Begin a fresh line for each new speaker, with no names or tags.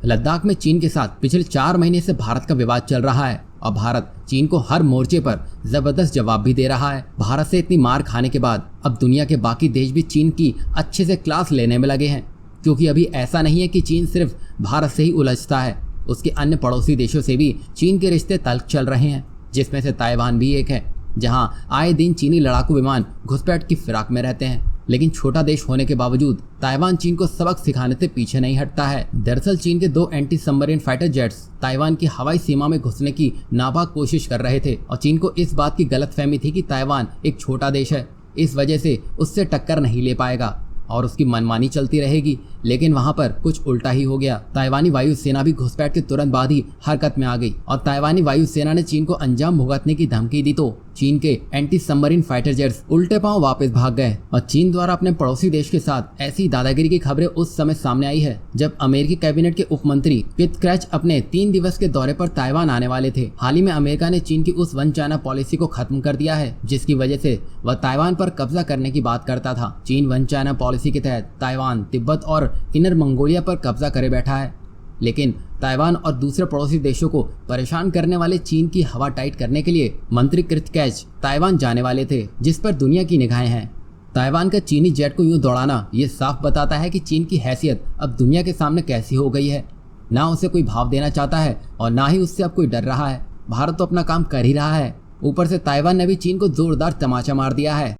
लद्दाख में चीन के साथ पिछले 4 महीने से भारत का विवाद चल रहा है और भारत चीन को हर मोर्चे पर जबरदस्त जवाब भी दे रहा है। भारत से इतनी मार खाने के बाद अब दुनिया के बाकी देश भी चीन की अच्छे से क्लास लेने में लगे हैं, क्योंकि अभी ऐसा नहीं है कि चीन सिर्फ भारत से ही उलझता है, उसके अन्य पड़ोसी देशों से भी चीन के रिश्ते तल्ख चल रहे हैं, जिसमें से ताइवान भी एक है, जहां आए दिन चीनी लड़ाकू विमान घुसपैठ की फिराक में रहते हैं। लेकिन छोटा देश होने के बावजूद ताइवान चीन को सबक सिखाने से पीछे नहीं हटता है। दरअसल चीन के 2 anti submarine fighter jets Taiwan की हवाई सीमा में घुसने की नापाक कोशिश कर रहे थे और चीन को इस बात की गलतफहमी थी कि ताइवान एक छोटा देश है, इस वजह से उससे टक्कर नहीं ले पाएगा और उसकी मनमानी चलती रहेगी। लेकिन वहां पर कुछ उल्टा ही हो गया। ताइवानी वायुसेना भी घुसपैठ के तुरंत बाद ही हरकत में आ गई और ताइवानी वायुसेना ने चीन को अंजाम भुगतने की धमकी दी तो चीन के एंटी सबमरीन फाइटर जेट्स उल्टे पांव वापस भाग गए। और चीन द्वारा अपने पड़ोसी देश के साथ ऐसी दादागिरी की खबरें उस समय सामने आई है जब अमेरिकी कैबिनेट के उप मंत्री पिट क्रैच अपने 3 दिवस के दौरे पर ताइवान आने वाले थे। हाल ही में अमेरिका ने चीन की उस वन चाइना पॉलिसी को खत्म कर दिया है, जिसकी वजह से वह ताइवान पर कब्जा करने की बात करता था। चीन वन चाइना पॉलिसी के तहत ताइवान, तिब्बत और इनर मंगोलिया पर कब्जा करे बैठा है, लेकिन ताइवान और दूसरे पड़ोसी देशों को परेशान करने वाले चीन की हवा टाइट करने के लिए मंत्री कृतकैच ताइवान जाने वाले थे, जिस पर दुनिया की निगाहें हैं। ताइवान का चीनी जेट को यूं दौड़ाना ये साफ बताता है कि चीन की हैसियत अब दुनिया के सामने कैसी हो गई है। ना उसे कोई भाव देना चाहता है और ना ही उससे अब कोई डर रहा है। भारत तो अपना काम कर ही रहा है, ऊपर से ताइवान ने भी चीन को जोरदार तमाचा मार दिया है।